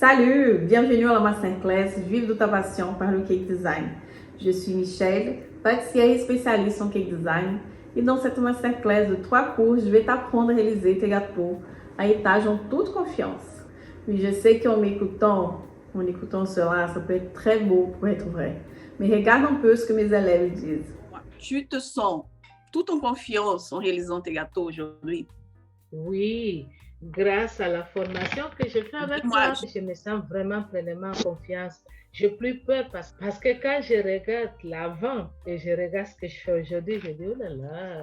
Salut, bienvenue à la masterclass Vive de ta passion par le cake design. Je suis Michelle, pâtissière et spécialiste en cake design. Et dans cette masterclass de 3 cours, je vais t'apprendre à réaliser tes gâteaux à étage en toute confiance. Oui, je sais qu'en écoutant cela, ça peut être très beau pour être vrai. Mais regarde un peu ce que mes élèves disent. Tu te sens tout en confiance en réalisant tes gâteaux aujourd'hui? Oui, grâce à la formation que je fais avec toi, je me sens vraiment pleinement en confiance. Je n'ai plus peur parce que quand je regarde l'avant et je regarde ce que je fais aujourd'hui, je dis, oh là là.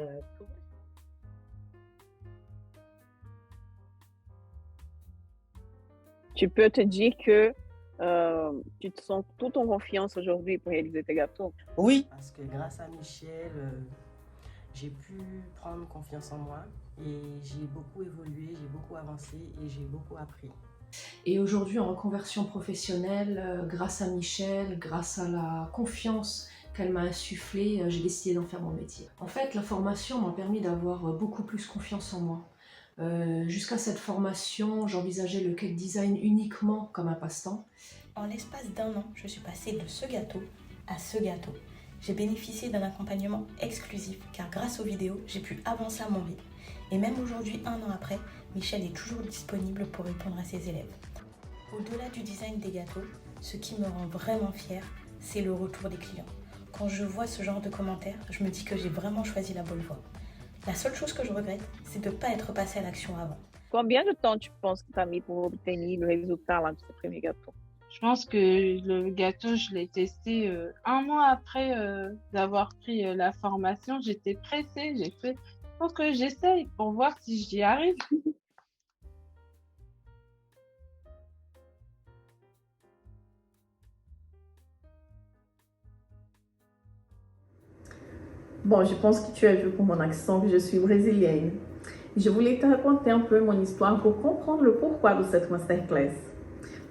Tu peux te dire que tu te sens tout en confiance aujourd'hui pour réaliser tes gâteaux? Oui, parce que grâce à Michel, j'ai pu prendre confiance en moi et j'ai beaucoup évolué, j'ai beaucoup avancé et j'ai beaucoup appris. Et aujourd'hui, en reconversion professionnelle, grâce à Michel, grâce à la confiance qu'elle m'a insufflée, j'ai décidé d'en faire mon métier. En fait, la formation m'a permis d'avoir beaucoup plus confiance en moi. Jusqu'à cette formation, j'envisageais le cake design uniquement comme un passe-temps. En l'espace d'1 an, je suis passée de ce gâteau à ce gâteau. J'ai bénéficié d'un accompagnement exclusif car grâce aux vidéos, j'ai pu avancer à mon rythme. Et même aujourd'hui, 1 an après, Michel est toujours disponible pour répondre à ses élèves. Au-delà du design des gâteaux, ce qui me rend vraiment fière, c'est le retour des clients. Quand je vois ce genre de commentaires, je me dis que j'ai vraiment choisi la bonne voie. La seule chose que je regrette, c'est de ne pas être passée à l'action avant. Combien de temps tu penses que tu as mis pour obtenir le résultat là, de ce premier gâteau? Je pense que le gâteau, je l'ai testé 1 mois après d'avoir pris la formation. J'étais pressée, j'ai fait, je pense que j'essaye pour voir si j'y arrive. Bon, je pense que tu as vu pour mon accent que je suis brésilienne. Je voulais te raconter un peu mon histoire pour comprendre le pourquoi de cette masterclass.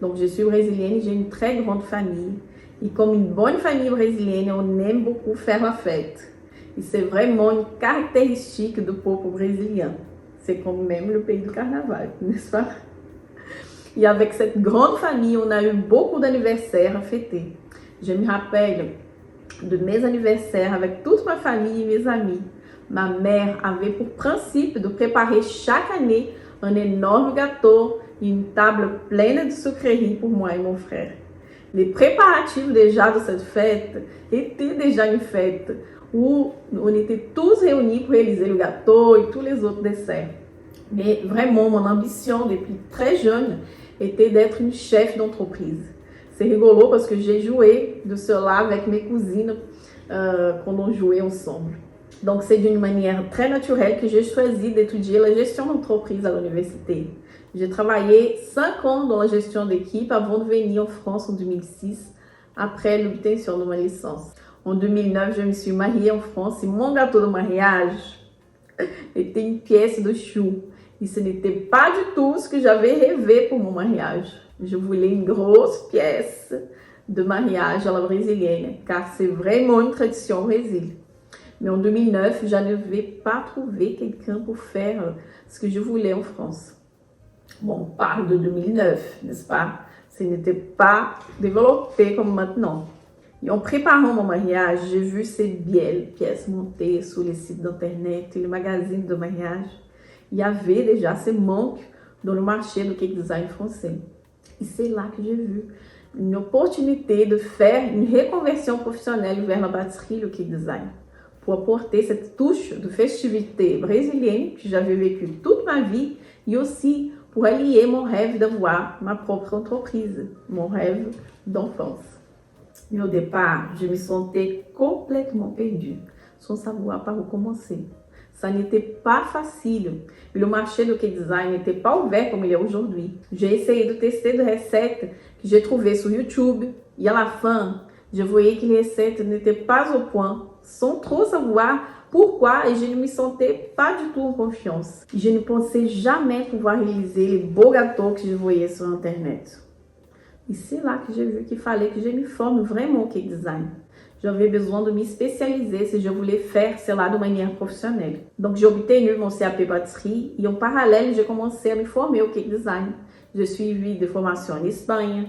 Donc, je suis brésilienne, j'ai une très grande famille. Et comme une bonne famille brésilienne, on aime beaucoup faire la fête. Et c'est vraiment une caractéristique du peuple brésilien. C'est comme même le pays du carnaval, n'est-ce pas? Et avec cette grande famille, on a eu beaucoup d'anniversaires à fêter. Je me rappelle de mes anniversaires avec toute ma famille et mes amis. Ma mère avait pour principe de préparer chaque année un énorme gâteau et une table pleine de sucreries pour moi et mon frère. Les préparatifs déjà de cette fête étaient déjà une fête où on était tous réunis pour réaliser le gâteau et tous les autres desserts. Mais vraiment, mon ambition depuis très jeune était d'être une chef d'entreprise. C'est rigolo parce que j'ai joué de cela avec mes cousines quand on jouait ensemble. Donc, c'est d'une manière très naturelle que j'ai choisi d'étudier la gestion d'entreprise à l'université. J'ai travaillé 5 ans dans la gestion d'équipe avant de venir en France en 2006, après l'obtention de ma licence. En 2009, je me suis mariée en France et mon gâteau de mariage était une pièce de chou. Et ce n'était pas du tout ce que j'avais rêvé pour mon mariage. Je voulais une grosse pièce de mariage à la brésilienne, car c'est vraiment une tradition au Brésil. Mais en 2009, je n'avais pas trouvé quelqu'un pour faire ce que je voulais en France. Bon, on parle de 2009, n'est-ce pas? Ce n'était pas développé comme maintenant. Et en préparant mon mariage, j'ai vu ces belles pièces montées sur les sites d'internet et les magazines de mariage. Il y avait déjà ces manques dans le marché do cake design français. Et c'est là que j'ai vu une opportunité de faire une reconversion professionnelle vers la pâtisserie et le cake design, pour apporter cette touche de festivité brésilienne que j'avais vécue toute ma vie et aussi pour allier mon rêve d'avoir ma propre entreprise, mon rêve d'enfance. Mais au départ, je me sentais complètement perdue, sans savoir par où commencer. Ça n'était pas facile. Le marché do cake design n'était pas ouvert comme il est aujourd'hui. J'ai essayé de tester des recettes que j'ai trouvées sur YouTube et à la fin, je voyais que les recettes n'étaient pas au point, sans trop savoir pourquoi, et je ne me sentais pas du tout en confiance. Je ne pensais jamais pouvoir réaliser les beaux gâteaux que je voyais sur Internet. Et c'est là que j'ai vu qu'il fallait que je me forme vraiment au cake design. J'avais besoin de me spécialiser si je voulais faire cela de manière professionnelle. Donc, j'ai obtenu mon CAP pâtisserie et en parallèle, j'ai commencé à me former au cake design. J'ai suivi des formations en Espagne,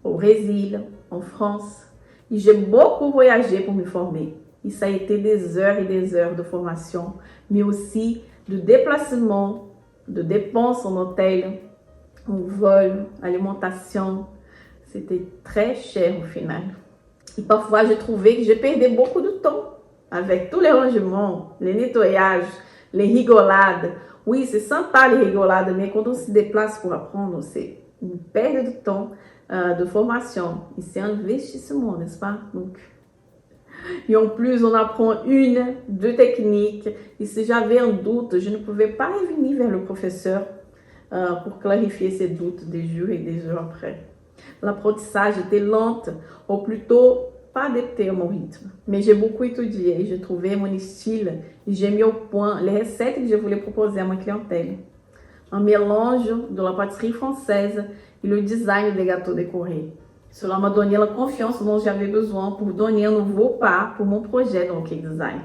au Brésil, en France. Et j'ai beaucoup voyagé pour me former. Et ça a été des heures et des heures de formation, mais aussi de déplacement, de dépenses en hôtel, en vol, alimentation. C'était très cher au final. Et parfois, j'ai trouvé que j'ai perdu beaucoup de temps avec tous les rangements, les nettoyages, les rigolades. Oui, c'est sympa les rigolades, mais quand on se déplace pour apprendre, c'est une perte de temps de formation. Et c'est un investissement, n'est-ce pas? Donc, et en plus, on apprend une, deux techniques. Et si j'avais un doute, je ne pouvais pas revenir vers le professeur pour clarifier ces doutes des jours et des jours après. L'apprentissage était lent, ou plutôt pas adapté à mon rythme. Mais j'ai beaucoup étudié et j'ai trouvé mon style et j'ai mis au point les recettes que je voulais proposer à ma clientèle. Un mélange de la pâtisserie française et le design des gâteaux décorés. Cela m'a donné la confiance dont j'avais besoin pour donner un nouveau pas pour mon projet dans le cake design.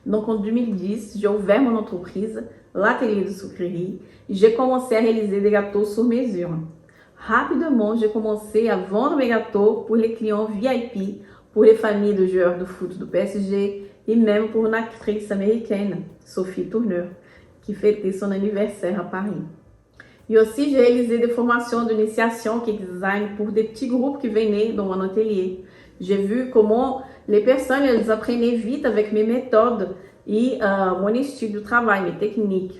Donc en 2010, j'ai ouvert mon entreprise, l'atelier de sucrerie, et j'ai commencé à réaliser des gâteaux sur mesure. Rapidement, j'ai commencé à vendre mes gâteaux pour les clients VIP, pour les familles de joueurs de foot do PSG et même pour une actrice américaine, Sophie Turner, qui fêtait son anniversaire à Paris. Et aussi, j'ai réalisé des formations d'initiation cake design pour des petits groupes qui venaient dans mon atelier. J'ai vu comment les personnes elles apprenaient vite avec mes méthodes et mon style de travail, mes techniques.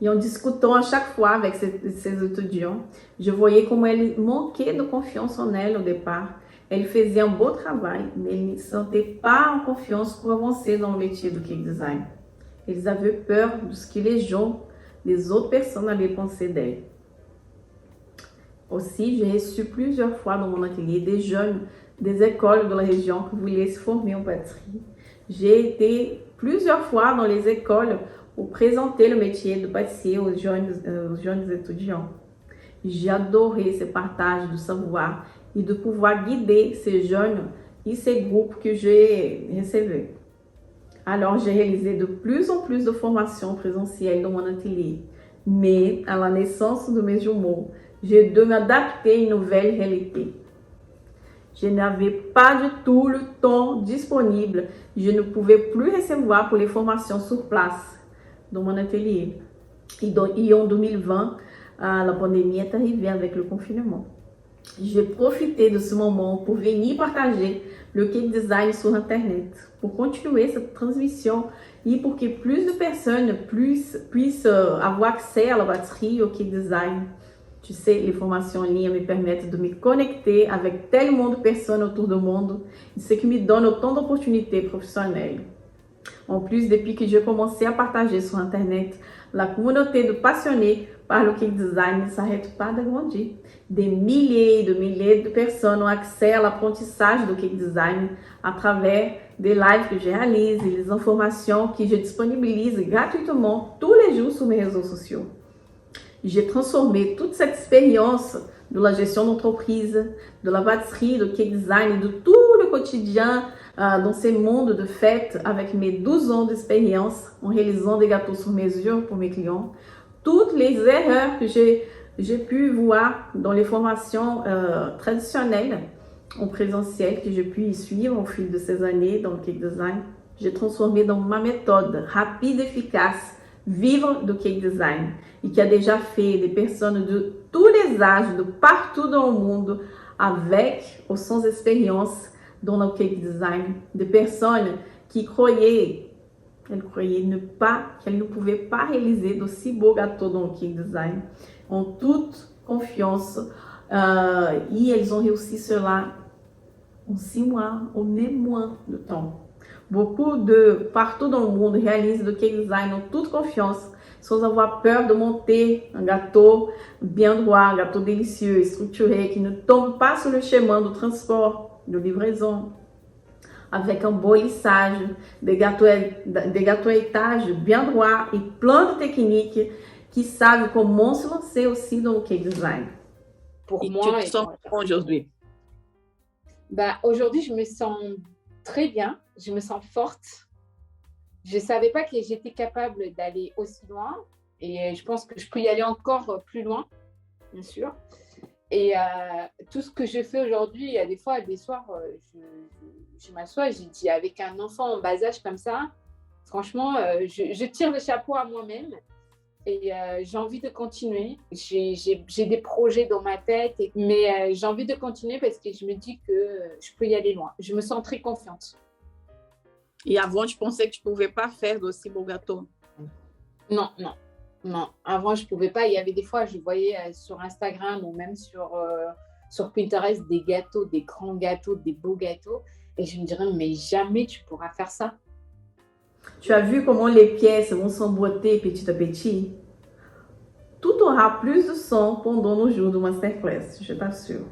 Et en discutant à chaque fois avec ces étudiants, je voyais comment elles manquaient de confiance en elles au départ. Elles faisaient un beau travail, mais elles ne se sentaient pas en confiance pour avancer dans le métier du cake design. Elles avaient peur de ce que les gens, les autres personnes allaient penser d'elles. Aussi, j'ai reçu plusieurs fois dans mon atelier des jeunes des écoles de la région qui voulaient se former en pâtisserie. J'ai été plusieurs fois dans les écoles pour présenter le métier de pâtissier aux jeunes étudiants. J'ai adoré ce partage de savoir et de pouvoir guider ces jeunes et ces groupes que j'ai reçus. Alors, j'ai réalisé de plus en plus de formations présentielles dans mon atelier. Mais, à la naissance de mes jumeaux, j'ai dû m'adapter à une nouvelle réalité. Je n'avais pas du tout le temps disponible. Je ne pouvais plus recevoir pour les formations sur place dans mon atelier. Et en 2020, la pandémie est arrivée avec le confinement. J'ai profité de ce moment pour venir partager le cake design sur Internet, pour continuer cette transmission et pour que plus de personnes puissent avoir accès à la pâtisserie et au cake design. Tu sais, les formations en ligne me permettent de me connecter avec tellement de personnes autour du monde, ce qui me donne autant d'opportunités professionnelles. En plus, depuis que j'ai commencé à partager sur Internet, la communauté de passionnés par le cake design ne s'arrête pas de grandir. Des milliers et de milliers de personnes ont accès à l'apprentissage do cake design à travers des lives que je réalise et les informations que je disponibilise gratuitement tous les jours sur mes réseaux sociaux. J'ai transformé toute cette expérience de la gestion d'entreprise, de la pâtisserie, de cake design et de tout le quotidien dans ces mondes de fêtes avec mes 12 ans d'expérience en réalisant des gâteaux sur mesure pour mes clients. Toutes les erreurs que j'ai pu voir dans les formations traditionnelles en présentiel que j'ai pu y suivre au fil de ces années dans le cake design, j'ai transformé dans ma méthode rapide et efficace, vivre do cake design, et qui a déjà fait des personnes de tous les âges, de partout dans le monde, avec ou sans expérience dans le cake design, des personnes qui croyaient qu'elles ne pouvaient pas réaliser d'aussi beaux gâteaux dans le cake design, en toute confiance, et elles ont réussi cela en 6 mois, ou même moins de temps. Beaucoup de partout dans le monde réalisent le cake design en toute confiance, sans avoir peur de monter un gâteau bien droit, un gâteau délicieux, structuré, qui ne tombe pas sur le chemin de transport, de livraison, avec un beau lissage, des gâteaux à étage bien droit et plein de techniques qui savent comment se lancer aussi dans le cake design. Pour moi, tu te sens comment aujourd'hui? Aujourd'hui, je me sens très bien, je me sens forte. Je ne savais pas que j'étais capable d'aller aussi loin et je pense que je peux y aller encore plus loin. bien sûr. Et tout ce que je fais aujourd'hui, il y a des fois, des soirs, je m'assois et je dis, avec un enfant en bas âge comme ça, franchement, je tire le chapeau à moi-même et j'ai envie de continuer. J'ai des projets dans ma tête, mais j'ai envie de continuer parce que je me dis que je peux y aller loin. Je me sens très confiante. Et avant, tu pensais que tu ne pouvais pas faire d'aussi beaux gâteaux? Non. Avant, je ne pouvais pas. Il y avait des fois, je voyais sur Instagram ou même sur Pinterest des gâteaux, des grands gâteaux, des beaux gâteaux. Et je me dirais, mais jamais tu pourras faire ça. Tu as vu comment les pièces vont s'emboîter petit à petit? Tout aura plus de sens pendant nos jours de masterclass, je t'assure.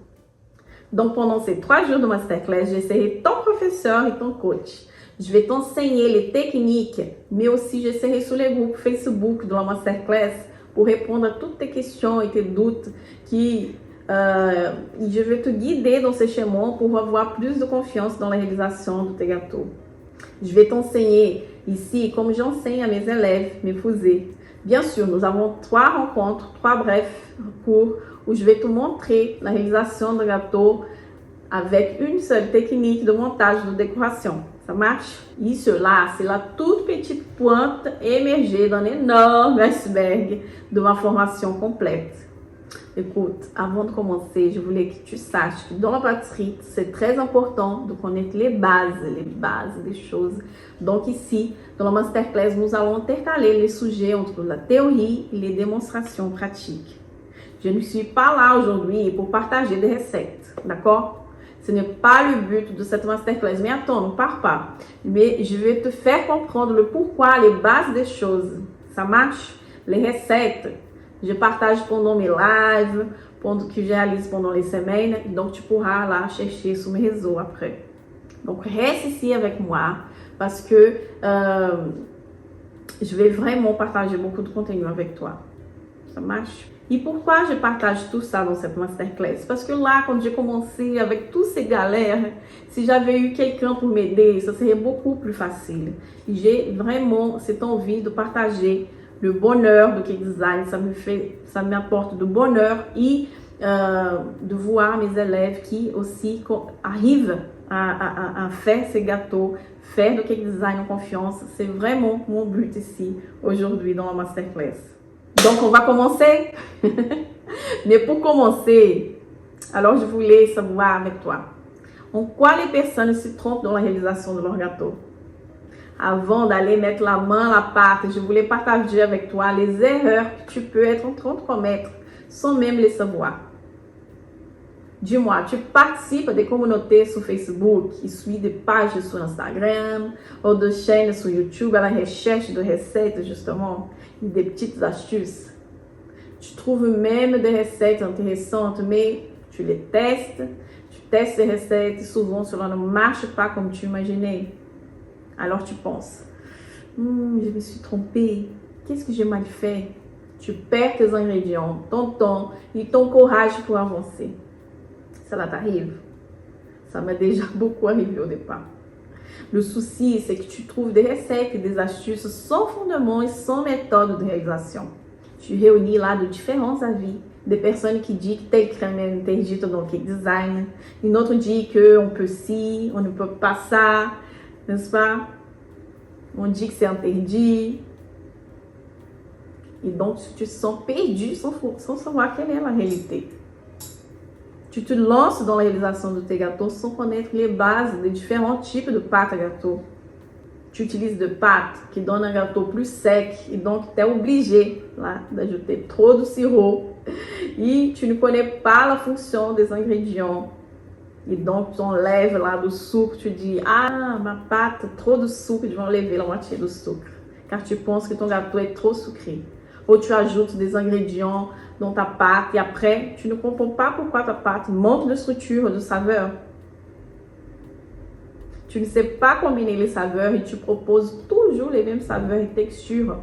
Donc, pendant ces 3 jours de masterclass, je serai ton professeur et ton coach. Je vais t'enseigner les techniques, mais aussi je serai sur les groupes Facebook de la masterclass pour répondre à toutes tes questions et tes doutes. Je vais te guider dans ces chemins pour avoir plus de confiance dans la réalisation de tes gâteaux. Je vais t'enseigner ici comme j'enseigne à mes élèves, mes fusées. Bien sûr, nous avons 3 rencontres, 3 brefs cours où je vais te montrer la réalisation de gâteaux avec une seule technique de montage de décoration. Ça marche? Et cela, c'est la toute petite pointe émergée d'un énorme iceberg de ma formation complète. Écoute, avant de commencer, je voulais que tu saches que dans la pâtisserie, c'est très important de connaître les bases des choses. Donc ici, dans la masterclass, nous allons intercaler les sujets entre la théorie et les démonstrations pratiques. Je ne suis pas là aujourd'hui pour partager des recettes, d'accord? Ce n'est pas le but de cette masterclass. Mais attends, ne pars pas. Mais je vais te faire comprendre le pourquoi, les bases des choses. Ça marche? Les recettes, je partage pendant mes lives, que je réalise pendant les semaines. Donc, tu pourras là chercher sur mes réseaux après. Donc, reste ici avec moi parce que je vais vraiment partager beaucoup de contenu avec toi. Ça marche? Et pourquoi je partage tout ça dans cette masterclass? Parce que là, quand j'ai commencé avec toutes ces galères, si j'avais eu quelqu'un pour m'aider, ça serait beaucoup plus facile. J'ai vraiment cette envie de partager le bonheur de Cake Design. Ça m'apporte de bonheur et de voir mes élèves qui aussi arrivent à faire ces gâteaux, faire de Cake Design en confiance. C'est vraiment mon but ici, aujourd'hui, dans la masterclass. Donc, on va commencer. Mais pour commencer, alors je voulais savoir avec toi, en quoi les personnes se trompent dans la réalisation de leur gâteau? Avant d'aller mettre la main à la pâte, je voulais partager avec toi les erreurs que tu peux être en train de commettre sans même les savoir. Dis-moi, tu participes à des communautés sur Facebook, qui suivent des pages sur Instagram ou de chaînes sur YouTube à la recherche de recettes justement et des petites astuces. Tu trouves même des recettes intéressantes, mais tu les testes. Tu testes ces recettes et souvent cela ne marche pas comme tu imaginais. Alors tu penses, je me suis trompée. Qu'est-ce que j'ai mal fait? Tu perds tes ingrédients, ton temps et ton courage pour avancer. Cela t'arrive. Ça m'est déjà beaucoup arrivé au départ. Le souci, c'est que tu trouves des recettes et des astuces sans fondement et sans méthode de réalisation. Tu réunis là de différents avis. Des personnes qui disent que telle crème est interdite dans le Cake Design. Une autre dit qu'on peut ci, on ne peut pas ça. N'est-ce pas? On dit que c'est interdit. Et donc, tu te sens perdu sans savoir quelle est la réalité. Tu te lances dans la réalisation de tes gâteaux sans connaître les bases des différents types de pâtes à gâteau. Tu utilises des pâtes qui donnent un gâteau plus sec et donc tu es obligé d'ajouter trop de sirop. Et tu ne connais pas la fonction des ingrédients. Et donc, tu enlèves là du sucre. Tu dis, ma pâte, trop de sucre, je vais enlever la moitié du sucre. Car tu penses que ton gâteau est trop sucré. Ou tu ajoutes des ingrédients dans ta pâte et après, tu ne comprends pas pourquoi ta pâte manque de structure, de saveur. Tu ne sais pas combiner les saveurs et tu proposes toujours les mêmes saveurs et textures.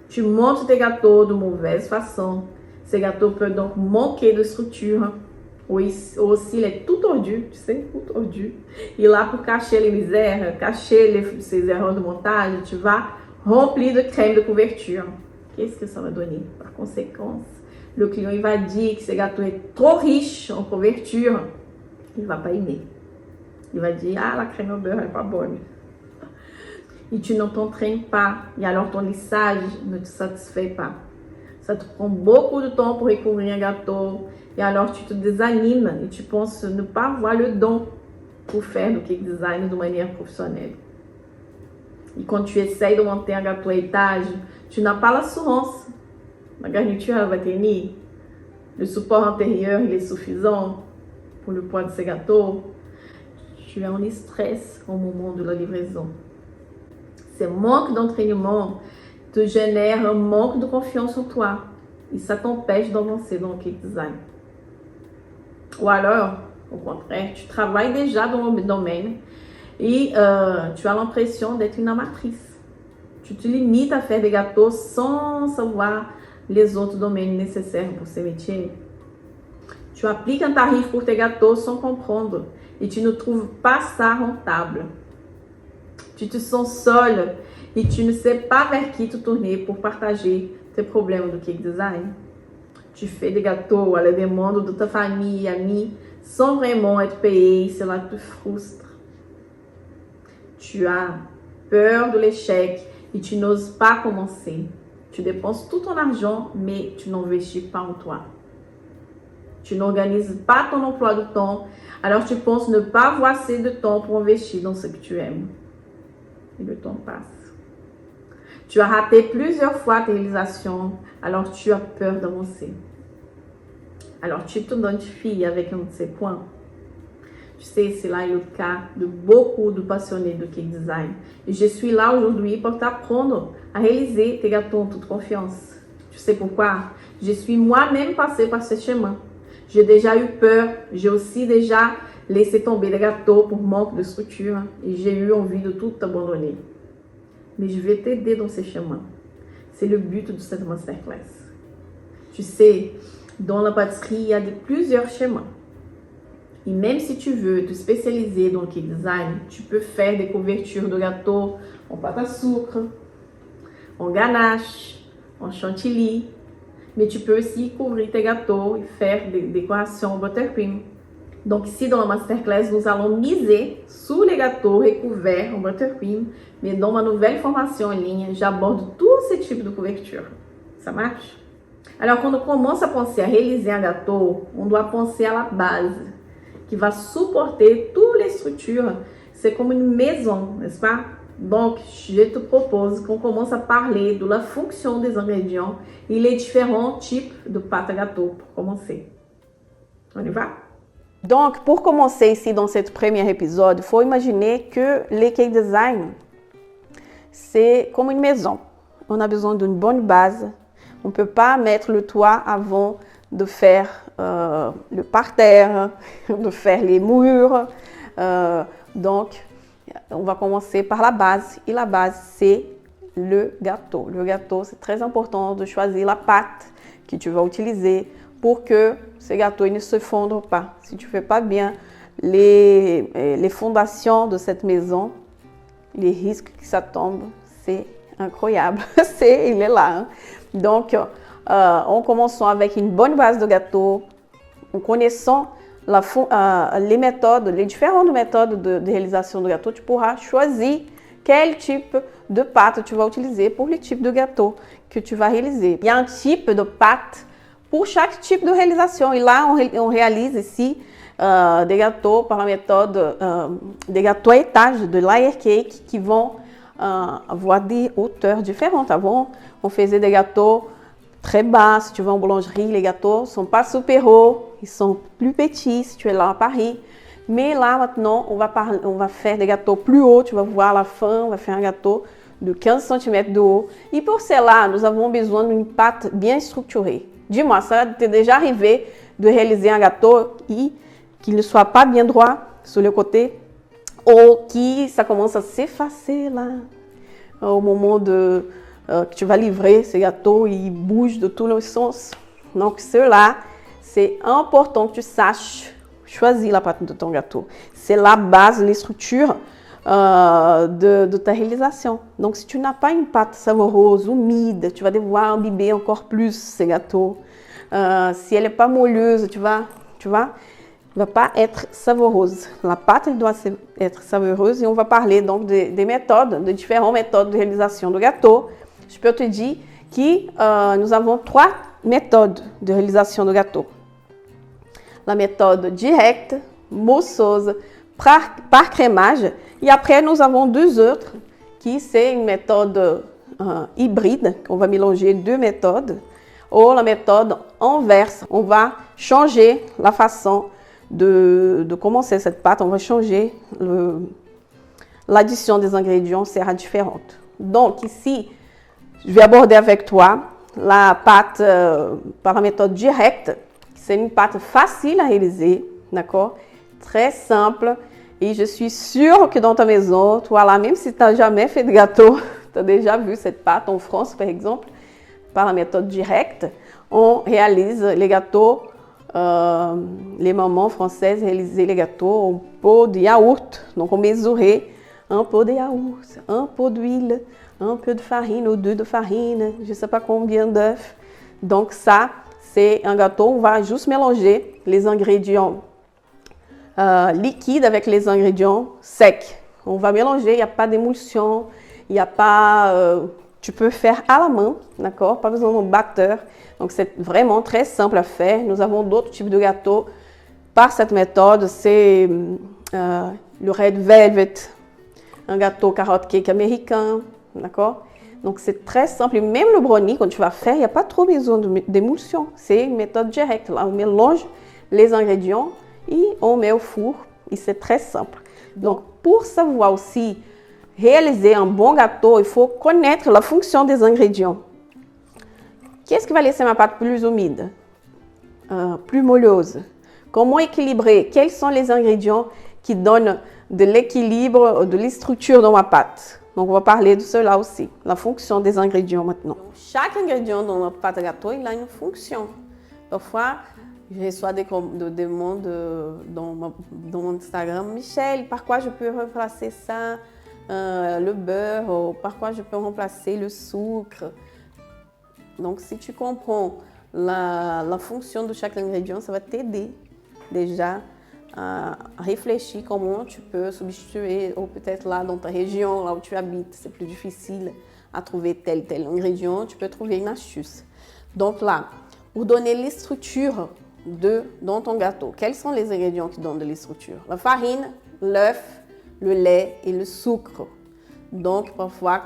Tu montes tes gâteaux de mauvaise façon. Ces gâteaux peuvent donc manquer de structure. Ou aussi, il est tout tordu, tu sais, tout tordu. Et là, pour cacher les misères, cacher ces erreurs de montage, tu vas remplir de crème de couverture. Qu'est-ce que ça va donner? Par conséquent, le client il va dire que ce gâteau est trop riche en couverture, il ne va pas aimer. Il va dire, ah, la crème au beurre n'est pas bonne. Et tu ne t'entraînes pas. Et alors ton lissage ne te satisfait pas. Ça te prend beaucoup de temps pour recouvrir un gâteau. Et alors tu te désanimes et tu penses ne pas avoir le don pour faire du cake design de manière professionnelle. Et quand tu essayes de monter un gâteau à étage, tu n'as pas l'assurance. La garniture elle va tenir. Le support intérieur il est suffisant pour le poids de ce gâteau. Tu es en stress au moment de la livraison. Ce manque d'entraînement te génère un manque de confiance en toi et ça t'empêche d'avancer dans le cake design. Ou alors, au contraire, tu travailles déjà dans le domaine et tu as l'impression d'être une amatrice. Tu te limites à faire des gâteaux sans savoir les autres domaines nécessaires pour ce métier. Tu appliques un tarif pour tes gâteaux sans comprendre et tu ne trouves pas ça rentable. Tu te sens seul et tu ne sais pas vers qui te tourner pour partager tes problèmes de cake design. Tu fais des gâteaux à la demande de ta famille et amis sans vraiment être payé et cela te frustre. Tu as peur de l'échec et tu n'oses pas commencer. Tu dépenses tout ton argent mais tu n'investis pas en toi. Tu n'organises pas ton emploi du temps, alors tu penses ne pas avoir assez de temps pour investir dans ce que tu aimes. Et le temps passe. Tu as raté plusieurs fois tes réalisations, alors tu as peur d'avancer. Alors tu t'identifies avec un de ces points. Tu sais, c'est là le cas de beaucoup de passionnés de cake design. Et je suis là aujourd'hui pour t'apprendre à réaliser tes gâteaux en toute confiance. Tu sais pourquoi? Je suis moi-même passée par ce chemin. J'ai déjà eu peur, j'ai aussi déjà laissé tomber les gâteaux pour manque de structure et j'ai eu envie de tout abandonner. Mais je vais t'aider dans ce chemin. C'est le but de cette masterclass. Tu sais, dans la pâtisserie, il y a plusieurs chemins. Et même si tu veux te spécialiser dans le cake design, tu peux faire des couvertures de gâteaux en pâte à sucre, en ganache, en chantilly. Mais tu peux aussi couvrir tes gâteaux et faire des décorations buttercream. Donc ici dans la masterclass, nous allons miser sur les gâteaux recouverts en buttercream. Mais dans ma nouvelle formation en ligne, j'aborde tous ces types de couverture. Ça marche? Alors quand on commence à penser à réaliser un gâteau, on doit penser à la base qui va supporter toutes les structures. C'est comme une maison, n'est-ce pas? Donc, je te propose qu'on commence à parler de la fonction des ingrédients et les différents types de pâte à gâteau pour commencer. On y va? Donc, pour commencer ici dans ce premier épisode, il faut imaginer que le cake design, c'est comme une maison. On a besoin d'une bonne base. On ne peut pas mettre le toit avant de faire le parterre, de faire les murs. Donc, on va commencer par la base. Et la base, c'est le gâteau. Le gâteau, c'est très important de choisir la pâte que tu vas utiliser pour que ce gâteau il ne se fonde pas. Si tu ne fais pas bien les fondations de cette maison, les risques que ça tombe, c'est incroyable. Il est là. Hein? Donc, en commençant avec une bonne base de gâteau, en connaissant les méthodes, les différentes méthodes de réalisation de gâteau, tu pourras choisir quel type de pâte tu vas utiliser pour le type de gâteau que tu vas réaliser. Il y a un type de pâte pour chaque type de réalisation. Et là, on réalise ici des gâteaux par la méthode des gâteaux à étage, de layer cake, qui vont avoir des hauteurs différentes. Avant, on faisait des gâteaux très bas. Si tu vas en boulangerie, les gâteaux ne sont pas super hauts, ils sont plus petits si tu es là à Paris. Mais là, maintenant, on va faire des gâteaux plus hauts. Tu vas voir à la fin, on va faire un gâteau de 15 cm de haut. Et pour cela, nous avons besoin d'une pâte bien structurée. Dis-moi, ça t'est déjà arrivé de réaliser un gâteau qui ne soit pas bien droit sur le côté ou qui ça commence à s'effacer là au moment que tu vas livrer ce gâteau, il bouge de tous les sens. Donc cela, c'est important que tu saches choisir la pâte de ton gâteau. C'est la base, les structures de ta réalisation. Donc si tu n'as pas une pâte savoureuse, humide, tu vas devoir imbiber encore plus ces gâteaux. si elle n'est pas moelleuse, tu vois, ne va pas être savoureuse. La pâte, elle doit être savoureuse et on va parler donc des méthodes, de différentes méthodes de réalisation de gâteau. Je peux te dire que nous avons 3 méthodes de réalisation de gâteau. La méthode directe, mousseuse, par crémage. Et après, nous avons 2 autres qui c'est une méthode hybride. On va mélanger 2 méthodes. Ou la méthode inverse. On va changer la façon de commencer cette pâte. On va changer l'addition des ingrédients sera différente. Donc ici, je vais aborder avec toi la pâte par la méthode directe. C'est une pâte facile à réaliser, d'accord? Très simple. Et je suis sûre que dans ta maison, toi là, même si tu n'as jamais fait de gâteau, tu as déjà vu cette pâte en France, par exemple, par la méthode directe. On réalise les gâteaux, les mamans françaises réalisaient les gâteaux en pot de yaourt. Donc on mesurait un pot de yaourt, un pot d'huile, un peu de farine ou 2 de farine, je ne sais pas combien d'œufs. Donc ça, c'est un gâteau, on va juste mélanger les ingrédients liquides avec les ingrédients secs. On va mélanger, il n'y a pas d'émulsion, il n'y a pas... tu peux faire à la main, d'accord? Pas besoin d'un batteur. Donc c'est vraiment très simple à faire. Nous avons d'autres types de gâteaux par cette méthode. C'est le Red Velvet, un gâteau carotte cake américain, d'accord? Donc c'est très simple. Et même le brownie, quand tu vas faire, il n'y a pas trop besoin d'émulsion. C'est une méthode directe. Là, on mélange les ingrédients et on met au four. Et c'est très simple. Donc pour savoir aussi réaliser un bon gâteau, il faut connaître la fonction des ingrédients. Qu'est-ce qui va laisser ma pâte plus humide, plus moelleuse? Comment équilibrer? Quels sont les ingrédients qui donnent de l'équilibre, de la structure dans ma pâte? Donc, on va parler de cela aussi, la fonction des ingrédients maintenant. Donc, chaque ingrédient dans notre pâte à gâteau, il a une fonction. Parfois, je reçois des demandes dans mon Instagram. Michel, par quoi je peux remplacer ça? Le beurre, ou par quoi je peux remplacer le sucre. Donc, si tu comprends la fonction de chaque ingrédient, ça va t'aider déjà à réfléchir comment tu peux substituer, ou peut-être là dans ta région, là où tu habites, c'est plus difficile à trouver tel ingrédient, tu peux trouver une astuce. Donc là, pour donner les structures dans ton gâteau, quels sont les ingrédients qui donnent de la structure? La farine, l'œuf, le lait et le sucre. Donc, parfois,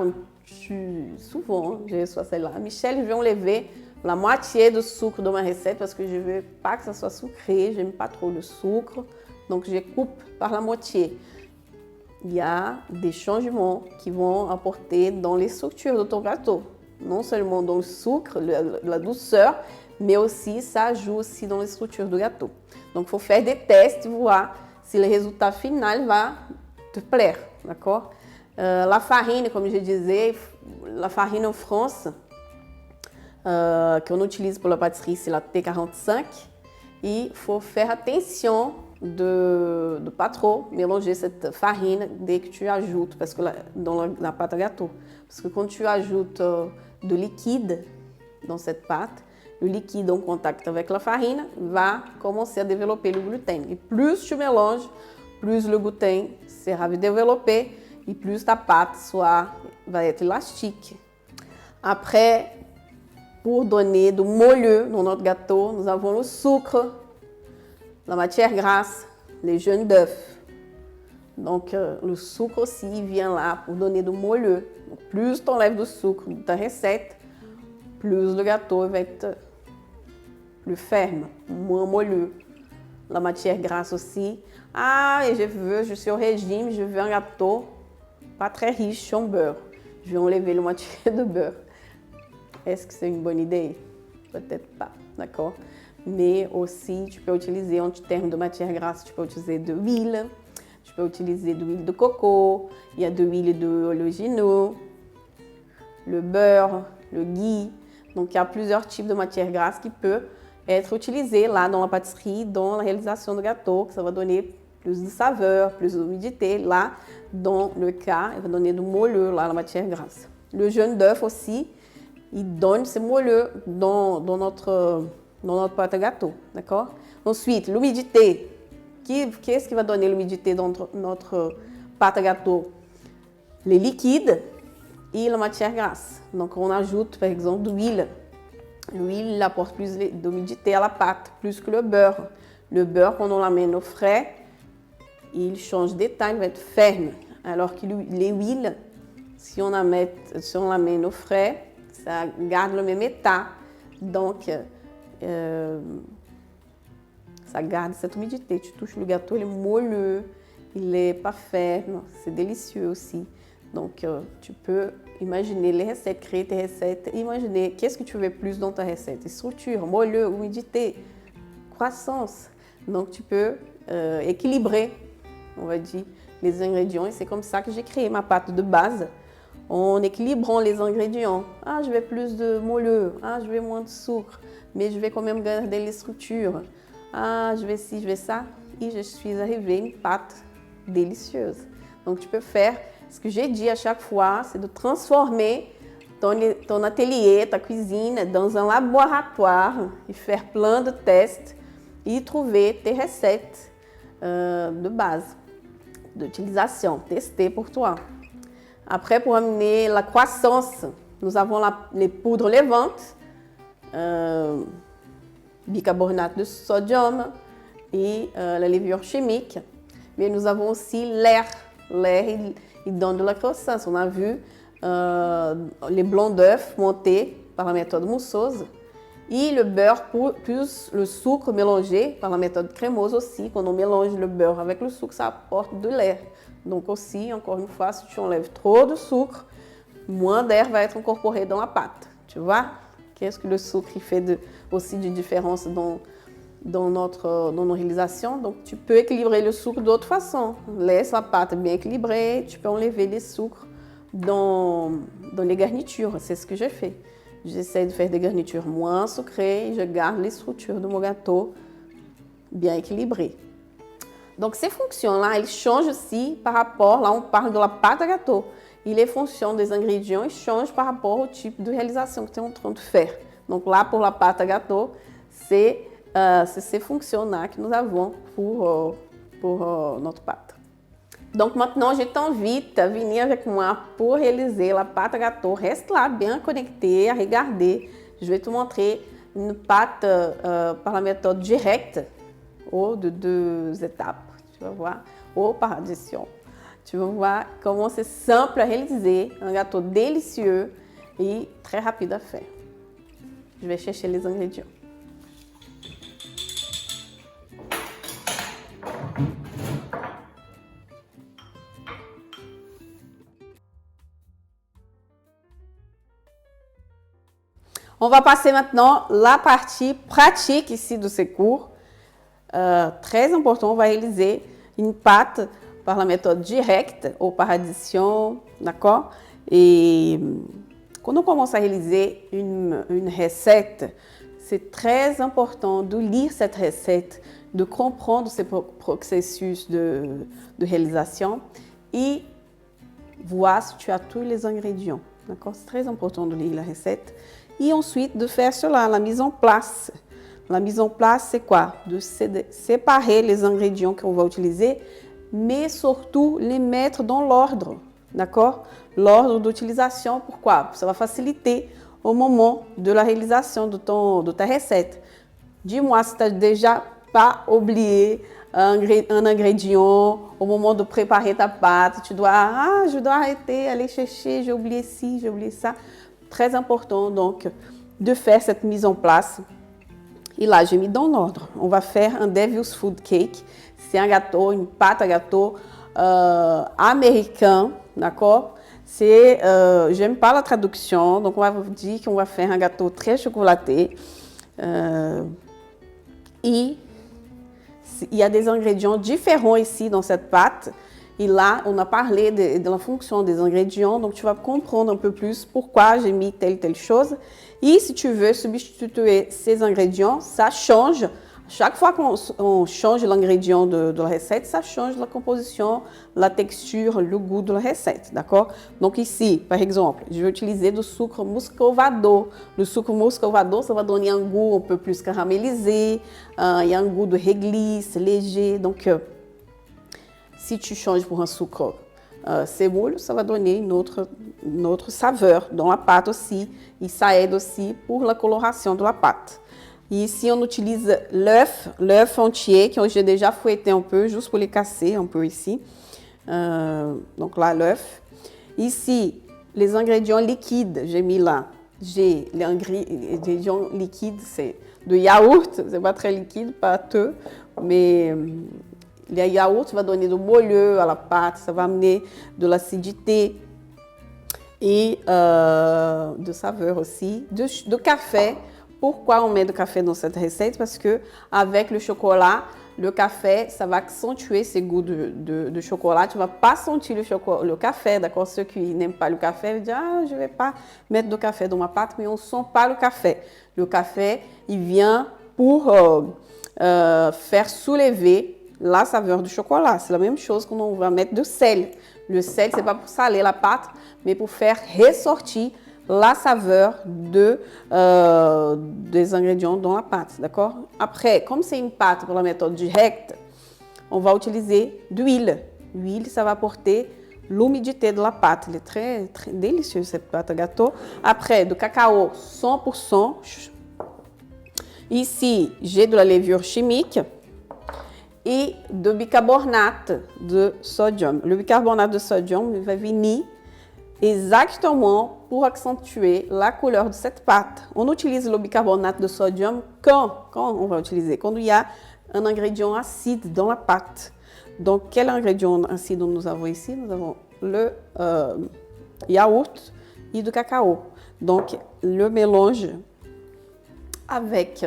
souvent, je reçois celle-là. Michel, je vais enlever la moitié de sucre dans ma recette parce que je ne veux pas que ça soit sucré. Je n'aime pas trop le sucre. Donc, je coupe par la moitié. Il y a des changements qui vont apporter dans les structures de ton gâteau. Non seulement dans le sucre, la douceur, mais aussi, ça joue aussi dans les structures du gâteau. Donc, il faut faire des tests, voir si le résultat final va te plaire, d'accord? La farine, comme je disais, la farine en France, qu'on utilise pour la pâtisserie, c'est la T45. Et il faut faire attention de ne pas trop mélanger cette farine dès que tu ajoutes, parce que dans la pâte à gâteau. Parce que quand tu ajoutes de liquide dans cette pâte, le liquide en contact avec la farine va commencer à développer le gluten. Et plus tu mélanges, plus le gluten sera développé et plus ta pâte va être élastique. Après, pour donner du moelleux dans notre gâteau, nous avons le sucre, la matière grasse, les jaunes d'œufs. Donc, le sucre aussi vient là pour donner du moelleux. Donc, plus tu enlèves du sucre de ta recette, plus le gâteau va être plus ferme, moins moelleux. La matière grasse aussi. Ah, et je suis au régime, je veux un gâteau pas très riche en beurre. Je vais enlever la moitié de beurre. Est-ce que c'est une bonne idée? Peut-être pas, d'accord? Mais aussi, tu peux utiliser en termes de matière grasse, tu peux utiliser de l'huile, tu peux utiliser de l'huile de coco, il y a de l'huile d'oléagineux, le beurre, le ghee. Donc, il y a plusieurs types de matière grasse qui peuvent être utilisées là dans la pâtisserie, dans la réalisation de gâteau, que ça va donner plus de saveur, plus d'humidité. Là, dans le cas, il va donner du moelleux, là, la matière grasse. Le jaune d'œuf aussi, il donne ce moelleux dans notre dans notre pâte à gâteau, d'accord? Ensuite, l'humidité. Qu'est-ce qui va donner l'humidité dans notre pâte à gâteau? Les liquides et la matière grasse. Donc, on ajoute, par exemple, de l'huile. L'huile apporte plus d'humidité à la pâte, plus que le beurre. Le beurre, quand on l'amène au frais, il change d'état, il va être ferme. Alors que les huiles, si on l'amène au frais, ça garde le même état. Donc, ça garde cette humidité. Tu touches le gâteau, il est moelleux, il n'est pas ferme, c'est délicieux aussi. Donc, tu peux imaginer les recettes, créer tes recettes, imaginer qu'est-ce que tu veux plus dans ta recette. Structure, moelleux, humidité, croissance. Donc, tu peux équilibrer, on va dire, les ingrédients. Et c'est comme ça que j'ai créé ma pâte de base, en équilibrant les ingrédients. Ah, je vais plus de moelleux, ah, je vais moins de sucre, mais je vais quand même garder les structures. Ah, je vais ci, je vais ça. Et je suis arrivée à une pâte délicieuse. Donc, tu peux faire, ce que j'ai dit à chaque fois, c'est de transformer ton atelier, ta cuisine, dans un laboratoire et faire plein de tests et trouver tes recettes de base, d'utilisation, tester pour toi. Après, pour amener la croissance, nous avons les poudres levantes, bicarbonate de sodium et la levure chimique. Mais nous avons aussi l'air. L'air, il donne de la croissance. On a vu les blancs d'œufs montés par la méthode mousseuse et le beurre plus le sucre mélangé par la méthode crémeuse aussi. Quand on mélange le beurre avec le sucre, ça apporte de l'air. Donc aussi, encore une fois, si tu enlèves trop de sucre, moins d'air va être incorporé dans la pâte. Tu vois? Qu'est-ce que le sucre fait aussi de différence dans nos réalisations? Donc, tu peux équilibrer le sucre d'autre façon. Laisse la pâte bien équilibrée. Tu peux enlever les sucres dans les garnitures. C'est ce que j'ai fait. J'essaie de faire des garnitures moins sucrées et je garde les structures de mon gâteau bien équilibrées. Donc, ces fonctions-là, elles changent aussi par rapport, là on parle de la pâte à gâteau, et les fonctions des ingrédients, ils changent par rapport au type de réalisation que tu es en train de faire. Donc là, pour la pâte à gâteau, c'est ces fonctions-là que nous avons pour notre pâte. Donc maintenant, je t'invite à venir avec moi pour réaliser la pâte à gâteau. Reste là, bien connecté, à regarder. Je vais te montrer une pâte par la méthode directe, ou de 2 étapes. Tu vas voir, ou par addition. Tu vas voir comment c'est simple à réaliser, un gâteau délicieux et très rapide à faire. Je vais chercher les ingrédients. On va passer maintenant la partie pratique ici de ces cours. Très important, on va réaliser une pâte par la méthode directe ou par addition, d'accord? Et quand on commence à réaliser une recette, c'est très important de lire cette recette, de comprendre ce processus de réalisation et voir si tu as tous les ingrédients, d'accord? C'est très important de lire la recette. Et ensuite, de faire cela, la mise en place. La mise en place, c'est quoi? De séparer les ingrédients qu'on va utiliser, mais surtout les mettre dans l'ordre, d'accord? L'ordre d'utilisation, pourquoi? Ça va faciliter au moment de la réalisation de ta recette. Dis-moi si tu n'as déjà pas oublié un ingrédient au moment de préparer ta pâte. Je dois arrêter, aller chercher, j'ai oublié ci, j'ai oublié ça. Très important donc de faire cette mise en place. Et là, j'ai mis dans l'ordre. On va faire un Devil's Food Cake. C'est un gâteau, une pâte à gâteau américain, d'accord? J'aime pas la traduction, donc on va vous dire qu'on va faire un gâteau très chocolaté. Et il y a des ingrédients différents ici dans cette pâte. Et là, on a parlé de la fonction des ingrédients, donc tu vas comprendre un peu plus pourquoi j'ai mis telle chose. Et si tu veux substituer ces ingrédients, ça change Chaque fois qu'on change l'ingrédient de la recette, ça change la composition, la texture, le goût de la recette, d'accord? Donc ici, par exemple, je vais utiliser du sucre muscovado. Le sucre muscovado, ça va donner un goût un peu plus caramélisé, il y a un goût de réglisse, léger. Donc, si tu changes pour un sucre semoule, ça va donner une autre saveur dans la pâte aussi. Et ça aide aussi pour la coloration de la pâte. Et ici, on utilise l'œuf entier, que j'ai déjà fouetté un peu, juste pour les casser un peu ici. Donc là, l'œuf. Ici, les ingrédients liquides, j'ai mis là. J'ai les ingrédients liquides, c'est de yaourt, c'est pas très liquide, pas pâteux, mais le yaourt va donner du moelleux à la pâte, ça va amener de l'acidité et de saveur aussi, de café. Pourquoi on met du café dans cette recette? Parce que avec le chocolat, le café, ça va accentuer ces goûts de chocolat. Tu ne vas pas sentir le café, d'accord? Ceux qui n'aiment pas le café vont dire « Ah, je ne vais pas mettre de café dans ma pâte », mais on ne sent pas le café. Le café, il vient pour faire soulever la saveur du chocolat. C'est la même chose quand on va mettre du sel. Le sel, ce n'est pas pour saler la pâte, mais pour faire ressortir la saveur des ingrédients dans la pâte, d'accord? Après, comme c'est une pâte pour la méthode directe, on va utiliser d'huile. L'huile, ça va apporter l'humidité de la pâte. Elle est très, très délicieuse, cette pâte à gâteau. Après, du cacao 100%. Ici, j'ai de la levure chimique et de bicarbonate de sodium. Le bicarbonate de sodium va venir exactement pour accentuer la couleur de cette pâte. On utilise le bicarbonate de sodium quand on va utiliser? Quand il y a un ingrédient acide dans la pâte. Donc, quel ingrédient acide nous avons ici? Nous avons le yaourt et du cacao. Donc, le mélange avec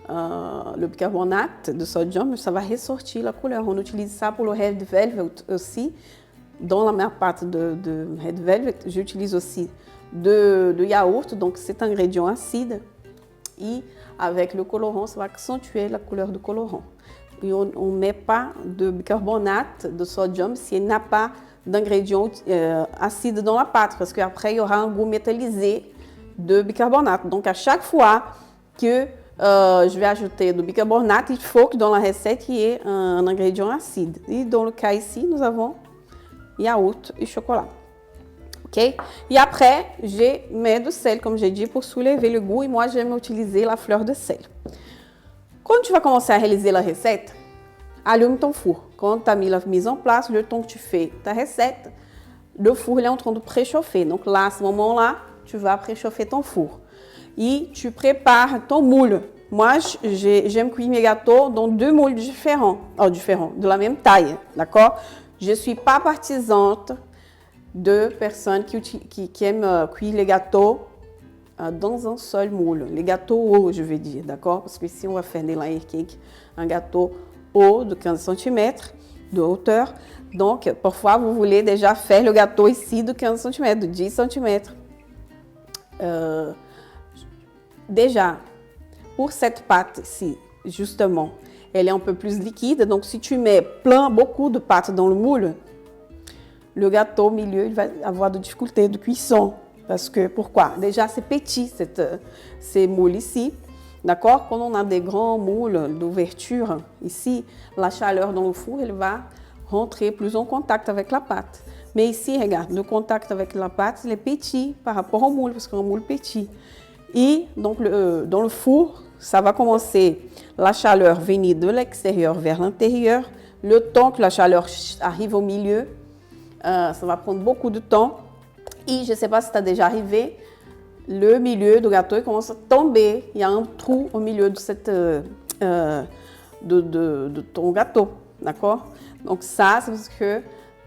le bicarbonate de sodium, ça va ressortir la couleur. On utilise ça pour le red velvet aussi. Dans la meilleure pâte de red velvet, j'utilise aussi de yaourt, donc cet ingrédient acide. Et avec le colorant, ça va accentuer la couleur du colorant. Et on ne met pas de bicarbonate de sodium s'il n'y a pas d'ingrédient acide dans la pâte, parce qu'après, il y aura un goût métallisé de bicarbonate. Donc, à chaque fois que je vais ajouter du bicarbonate, il faut que dans la recette, il y ait un ingrédient acide. Et dans le cas ici, nous avons yaourt et chocolat. Ok? Et après, je mets du sel, comme j'ai dit, pour soulever le goût. Et moi, j'aime utiliser la fleur de sel. Quand tu vas commencer à réaliser la recette, allume ton four. Quand tu as mis la mise en place, le temps que tu fais ta recette, le four il est en train de préchauffer. Donc là, à ce moment-là, tu vas préchauffer ton four. Et tu prépares ton moule. Moi, j'aime cuire mes gâteaux dans 2 moules différents, de la même taille, d'accord? Je ne suis pas partisane de personnes qui aiment cuire les gâteaux dans un seul moule. Les gâteaux hauts, je veux dire, d'accord? Parce que si on va faire des layer cake, un gâteau haut de 15 cm de hauteur, donc parfois vous voulez déjà faire le gâteau ici de 15 cm, de 10 cm. Déjà, pour cette pâte ici, justement, elle est un peu plus liquide. Donc, si tu mets beaucoup de pâte dans le moule, le gâteau au milieu, il va avoir de difficultés de cuisson. Parce que, pourquoi? Déjà, c'est petit, ces moules ici. D'accord? Quand on a des grands moules d'ouverture, ici, la chaleur dans le four, elle va rentrer plus en contact avec la pâte. Mais ici, regarde, le contact avec la pâte, il est petit par rapport au moule, parce qu'un moule petit. Et donc, dans le four, ça va commencer la chaleur venir de l'extérieur vers l'intérieur. Le temps que la chaleur arrive au milieu, ça va prendre beaucoup de temps. Et je ne sais pas si tu as déjà arrivé, le milieu du gâteau il commence à tomber. Il y a un trou au milieu de, de ton gâteau. D'accord? Donc ça, c'est parce que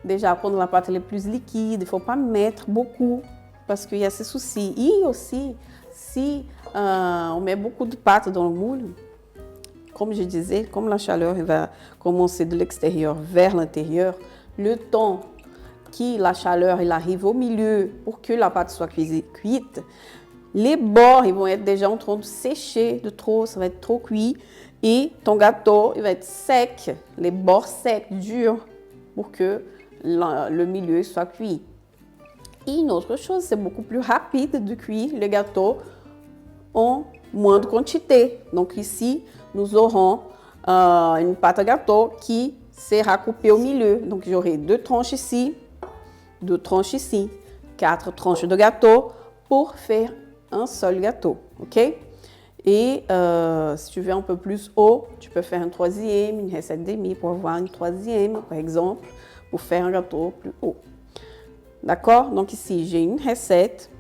déjà, quand la pâte elle est plus liquide, il ne faut pas mettre beaucoup parce qu'il y a ces soucis. Et aussi, si on met beaucoup de pâte dans le moule, comme je disais, comme la chaleur va commencer de l'extérieur vers l'intérieur, le temps que la chaleur elle arrive au milieu pour que la pâte soit cuite, les bords ils vont être déjà en train de sécher de trop, ça va être trop cuit Et ton gâteau, il va être sec, les bords secs, durs, pour que le milieu soit cuit. Et une autre chose, c'est beaucoup plus rapide de cuire le gâteau en moindre quantité. Donc ici, nous aurons une pâte à gâteau qui sera coupée au milieu. Donc j'aurai 2 tranches ici, 2 tranches ici, 4 tranches de gâteau pour faire un seul gâteau. Ok? Et si tu veux un peu plus haut, tu peux faire un troisième, une recette demi pour avoir une troisième, par exemple, pour faire un gâteau plus haut. D'accord? Donc ici, j'ai une recette.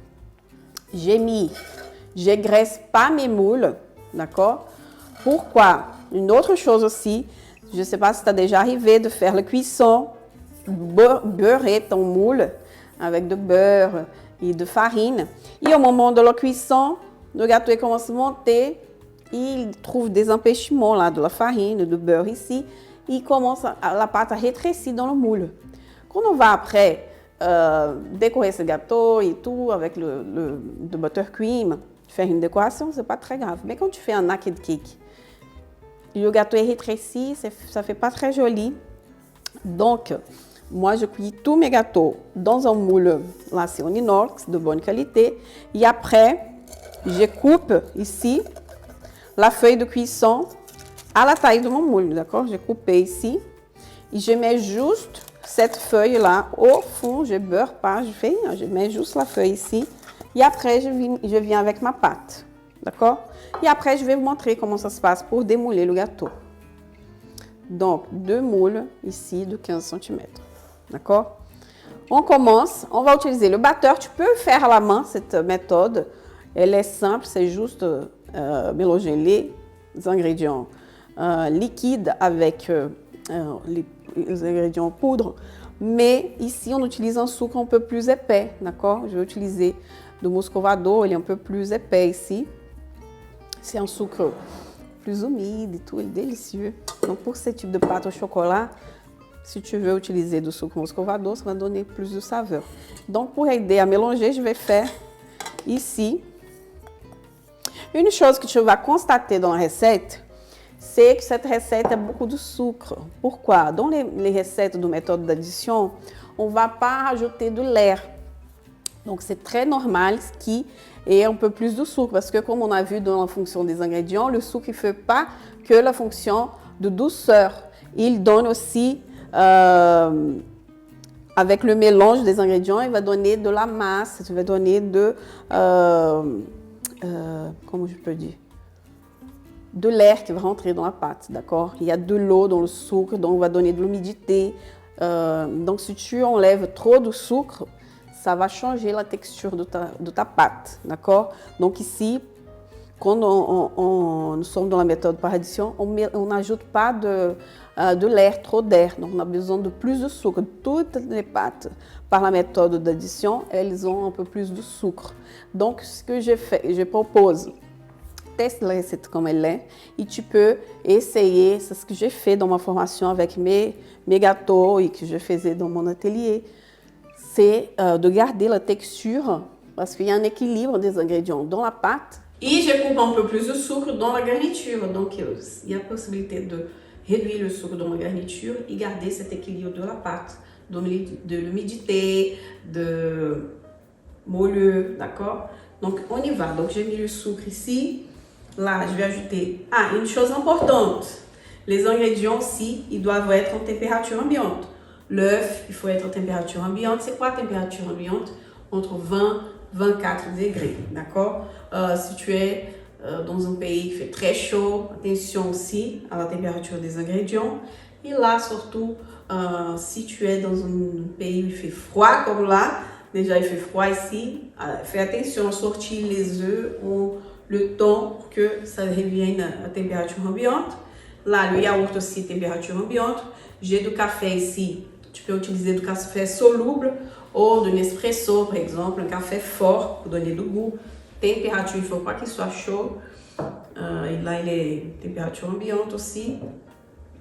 J'égraisse pas mes moules. D'accord? Pourquoi? Une autre chose aussi, je ne sais pas si tu as déjà arrivé de faire la cuisson, beurrer ton moule avec de beurre et de farine. Et au moment de la cuisson, le gâteau il commence à monter, il trouve des empêchements là de la farine, de beurre ici, il commence la pâte à rétrécir dans le moule. Quand on va après décorer ce gâteau et tout avec le buttercream, faire une décoration, c'est pas très grave. Mais quand tu fais un naked cake, le gâteau est rétréci, ça fait pas très joli. Donc, moi, je cuis tous mes gâteaux dans un moule, là c'est en inox de bonne qualité. Et après, je coupe ici la feuille de cuisson à la taille de mon moule, d'accord? J'ai coupé ici et je mets juste cette feuille là au fond, je beurre pas, je mets juste la feuille ici et après je viens avec ma pâte, d'accord? Et après je vais vous montrer comment ça se passe pour démouler le gâteau. Donc 2 moules ici de 15 cm, d'accord? On commence, on va utiliser le batteur, tu peux faire à la main cette méthode, elle est simple, c'est juste mélanger les ingrédients liquides avec les ingrédients en poudre. Mais ici, on utilise un sucre un peu plus épais, d'accord? Je vais utiliser du muscovado, il est un peu plus épais ici. C'est un sucre plus humide et tout, il est délicieux. Donc, pour ce type de pâte au chocolat, si tu veux utiliser du sucre muscovado, ça va donner plus de saveur. Donc, pour aider à mélanger, je vais faire ici. Une chose que tu vas constater dans la recette, c'est que cette recette a beaucoup de sucre. Pourquoi? Dans les recettes de méthode d'addition, on ne va pas rajouter de lait. Donc, c'est très normal qu'il y ait un peu plus de sucre parce que, comme on a vu dans la fonction des ingrédients, le sucre ne fait pas que la fonction de douceur. Il donne aussi, avec le mélange des ingrédients, il va donner de la masse, il va donner de, comment je peux dire? De l'air qui va rentrer dans la pâte, d'accord? Il y a de l'eau dans le sucre, donc on va donner de l'humidité. Donc, si tu enlèves trop de sucre, ça va changer la texture de ta pâte, d'accord? Donc ici, quand nous sommes dans la méthode par addition, on n'ajoute pas de l'air, trop d'air. Donc, on a besoin de plus de sucre. Toutes les pâtes par la méthode d'addition, elles ont un peu plus de sucre. Donc, ce que je propose, teste la recette comme elle est et tu peux essayer, c'est ce que j'ai fait dans ma formation avec mes gâteaux et que je faisais dans mon atelier, c'est de garder la texture parce qu'il y a un équilibre des ingrédients dans la pâte. Et je coupe un peu plus de sucre dans la garniture, donc il y a la possibilité de réduire le sucre dans la garniture et garder cet équilibre de la pâte, de l'humidité, de moelleux, d'accord? Donc on y va, donc j'ai mis le sucre ici. Là, je vais ajouter... Ah, une chose importante. Les ingrédients aussi, ils doivent être en température ambiante. L'œuf, il faut être en température ambiante. C'est quoi la température ambiante? Entre 20 et 24 degrés, d'accord? Si tu es dans un pays qui fait très chaud, attention aussi à la température des ingrédients. Et là, surtout, si tu es dans un pays où il fait froid, comme là, déjà il fait froid ici, fais attention à sortir les œufs le temps que ça revienne à température ambiante. Là, le yaourt aussi, température ambiante. J'ai du café ici. Tu peux utiliser du café soluble ou de Nespresso, par exemple, un café fort pour donner du goût. Température, il ne faut pas qu'il soit chaud. Et là, il est température ambiante aussi.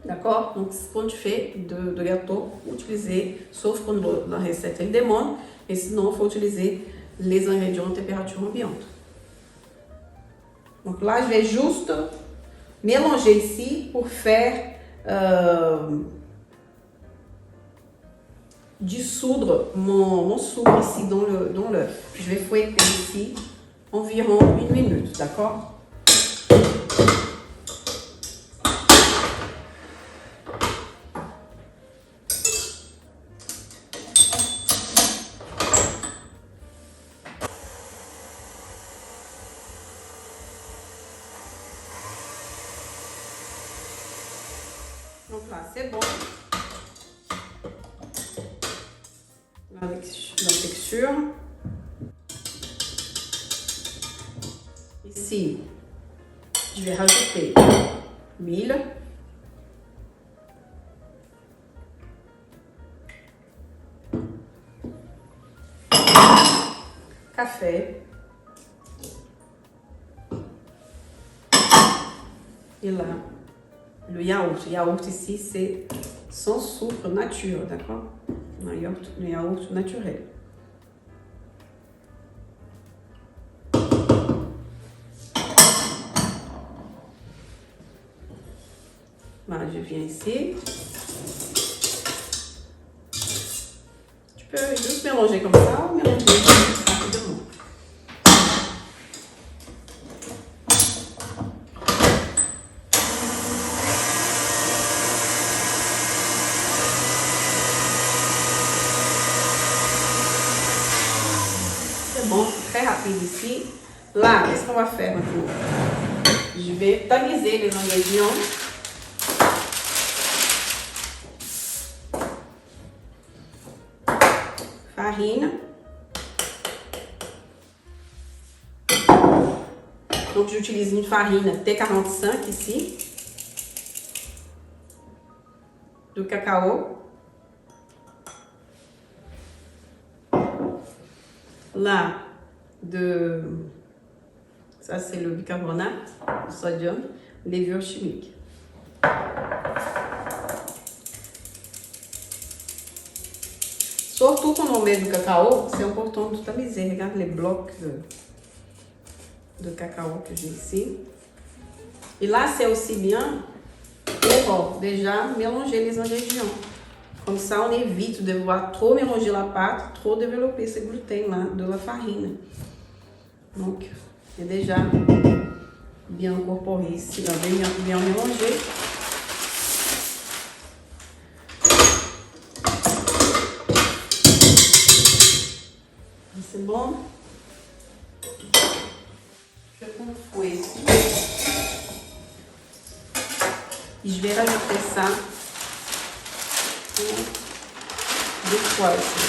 D'accord? Donc, quand tu fais de gâteau, utiliser, sauf quand la recette elle demande. Et sinon, il faut utiliser les ingrédients en température ambiante. Donc là, je vais juste mélanger ici pour faire dissoudre mon sucre ici dans l'œuf. Je vais fouetter ici environ 1 minute, d'accord? Donc là, c'est bon. La texture. Ici, je vais rajouter l'huile. Café. Et là, le yaourt. Le yaourt ici, c'est sans sucre nature, d'accord? Le yaourt naturel. Voilà, je viens ici. Tu peux juste mélanger comme ça ou mélanger rapidement. C'est bon, très rapide ici. Là, qu'est-ce qu'on va faire maintenant? Je vais tamiser les ingrédients. Farine. Donc, j'utilise une farine T45 ici. De cacao. Là, ça c'est le bicarbonate, le sodium, levure chimique. Surtout quand on met du cacao, c'est important de tamiser. Regarde les blocs de cacao que j'ai ici. Et là, c'est aussi bien pour déjà mélanger les ingrédients. Comme ça, on évite de devoir trop mélanger la pâte, trop développer ce gluten là de la farine. Donc, c'est déjà bien incorporé ici, là, bien mélangé. C'est bon. Je vais prendre fouet ici. Et je vais rajouter ça. Deux fois ici.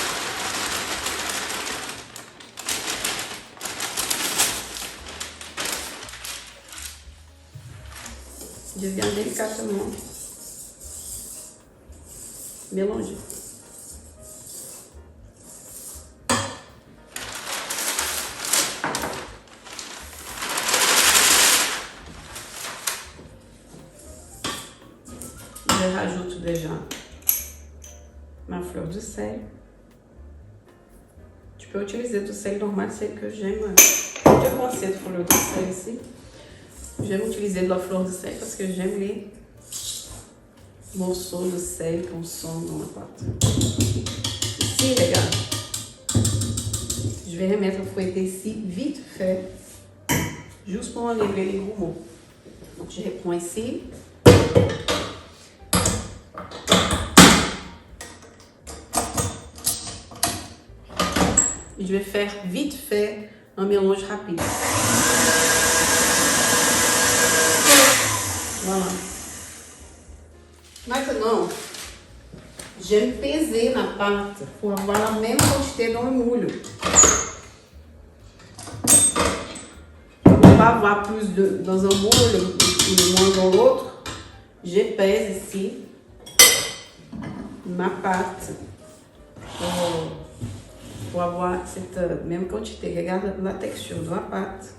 Je viens délicatement mélanger. Je rajoute déjà ma fleur de sel. Tu peux utiliser du sel normal, c'est que j'aime. Je prends cette fleur de sel ici. J'aime utiliser de la fleur de sel parce que j'aime les morceaux de sel qu'on sent dans la pâte. Ici, regarde. Je vais remettre à fouetter ici, vite fait, juste pour enlever les grumeaux. Donc, je reprends ici. Je vais faire vite fait un mélange rapide. Voilà. Maintenant, je vais peser la pâte pour avoir la même quantité dans le moule. On va avoir plus dans un moule et moins dans l'autre. Je pèse ici ma pâte pour avoir cette même quantité. Regarde la texture de la pâte.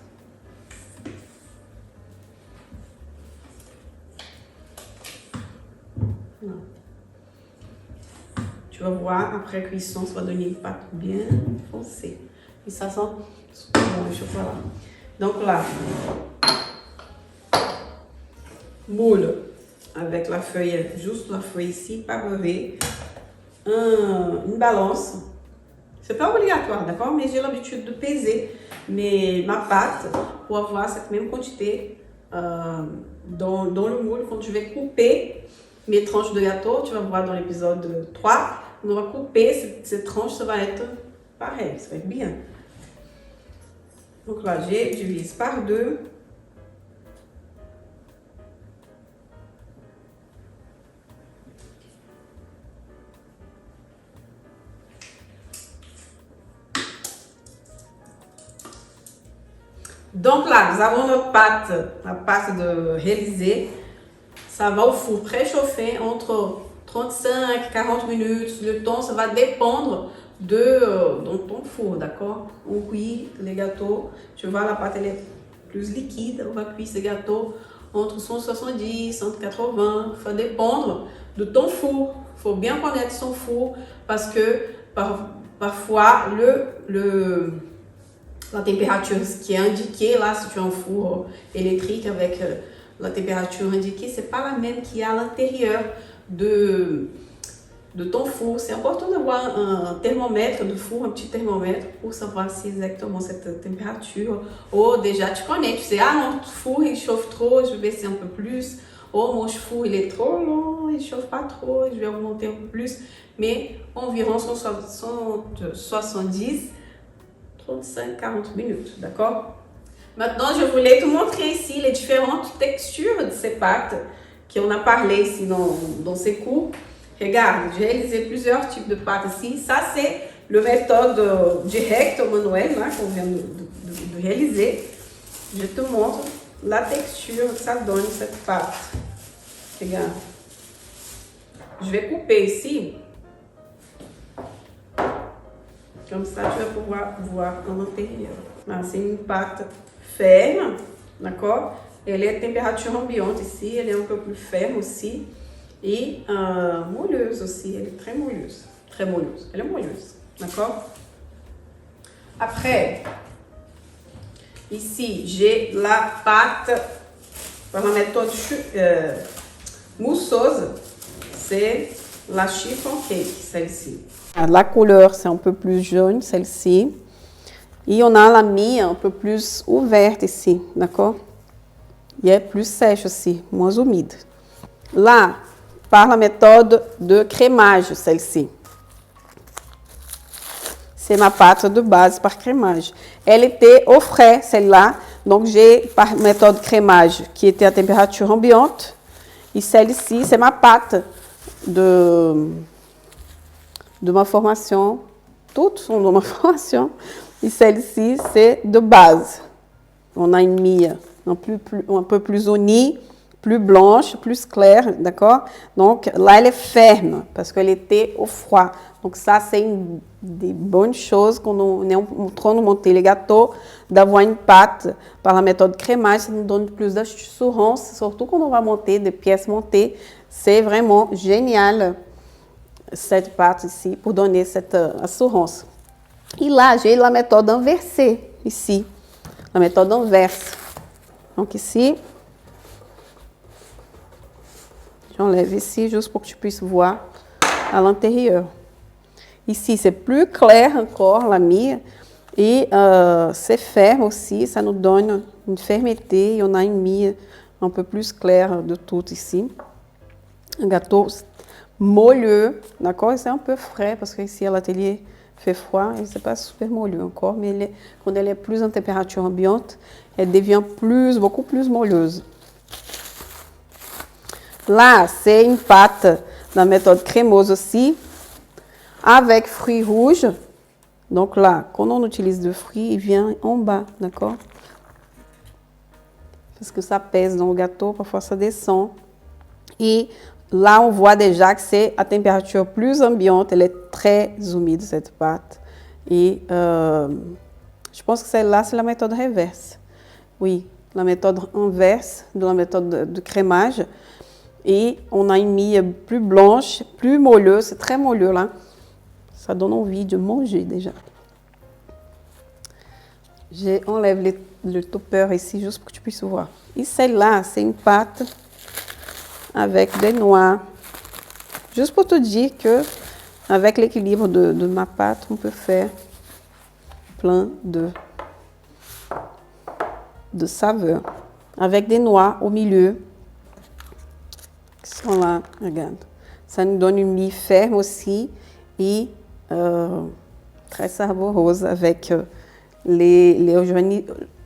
Tu vas voir, après cuisson, ça va donner une pâte bien foncée. Et ça sent super bon le chocolat. Donc là, moule avec la feuille, juste la feuille ici, pas brevet, une balance. C'est pas obligatoire, d'accord? Mais j'ai l'habitude de peser ma pâte pour avoir cette même quantité dans le moule. Quand je vais couper mes tranches de gâteau, tu vas voir dans l'épisode 3, on va couper ces tranches, ça va être pareil, ça va être bien. Donc là, je divise par 2. Donc là, nous avons notre pâte, la pâte de réaliser. Ça va au four préchauffé entre 35 et 40 minutes. Le temps, ça va dépendre de ton four, d'accord? On cuit les gâteaux. Tu vois, la pâte, elle est plus liquide. On va cuire ces gâteaux entre 170, 180. Ça va dépendre de ton four. Il faut bien connaître son four parce que parfois, la température qui est indiquée, là, si tu as un four électrique avec la température indiquée, c'est pas la même qu'il y a à l'intérieur de ton four. C'est important d'avoir un thermomètre de four, un petit thermomètre pour savoir si exactement cette température. Ou déjà, tu connais, tu sais, mon four il chauffe trop, je vais baisser un peu plus. Ou mon four il est trop long, il chauffe pas trop, je vais augmenter un peu plus. Mais environ 170, 35-40 minutes, d'accord? Maintenant, je voulais te montrer ici les différentes textures de ces pâtes qu'on a parlé ici dans ces cours. Regarde, j'ai réalisé plusieurs types de pâtes ici. Ça, c'est la méthode directe manuelle qu'on vient de réaliser. Je te montre la texture que ça donne cette pâte. Regarde. Je vais couper ici. Comme ça, tu vas pouvoir voir à l'intérieur. C'est une pâte ferme, d'accord? Elle est à température ambiante ici, elle est un peu plus ferme aussi. Et molleuse aussi, elle est très molleuse. Très molleuse, elle est molleuse, d'accord? Après, ici, j'ai la pâte par la méthode mousseuse. C'est la chiffon cake, celle-ci. La couleur, c'est un peu plus jaune, celle-ci. Et on a la mie un peu plus ouverte ici, d'accord? E é plus sèche aussi, moins humide. Là, par la méthode de crémage, celle-ci. C'est ma pâte de base par crémage. Elle était au frais, celle-là. Donc, j'ai par méthode crémage qui était à température ambiante. Et celle-ci, c'est ma pâte de ma formation. Toutes sont de ma formation. Et celle-ci, c'est de base. On a une mie un peu plus unie, plus blanche, plus claire, d'accord? Donc, là, elle est ferme parce qu'elle était au froid. Donc, ça, c'est une des bonnes choses quand on est en train de monter les gâteaux, d'avoir une pâte par la méthode crémage. Ça nous donne plus d'assurance, surtout quand on va monter des pièces montées. C'est vraiment génial, cette pâte ici, pour donner cette assurance. Et là, j'ai la méthode inversée, ici. La méthode inverse. Donc, ici, j'enlève ici, juste pour que tu puisses voir à l'intérieur. Ici, c'est plus clair encore, la mie. Et c'est ferme aussi, ça nous donne une fermeté. Et on a une mie un peu plus claire de tout ici. Un gâteau moelleux, d'accord? Et c'est un peu frais, parce qu'ici, à l'atelier, fait froid et c'est pas super moelleux encore, mais quand elle est plus en température ambiante, elle devient beaucoup plus moelleuse. Là, c'est une pâte de la méthode crémeuse aussi, avec fruits rouges. Donc là, quand on utilise de fruits, il vient en bas, d'accord? Parce que ça pèse dans le gâteau, parfois ça descend. Et là, on voit déjà que c'est à température plus ambiante. Elle est très humide, cette pâte. Et je pense que celle-là, c'est la méthode reverse. Oui, la méthode inverse de la méthode de crémage. Et on a une mie plus blanche, plus moelleuse. C'est très moelleux, là. Ça donne envie de manger, déjà. J'enlève le topper ici, juste pour que tu puisses voir. Et celle-là, c'est une pâte avec des noix. Juste pour te dire que avec l'équilibre de ma pâte, on peut faire plein de saveurs. Avec des noix au milieu, qui sont là, regarde. Ça nous donne une mie ferme aussi et très savoureuse avec les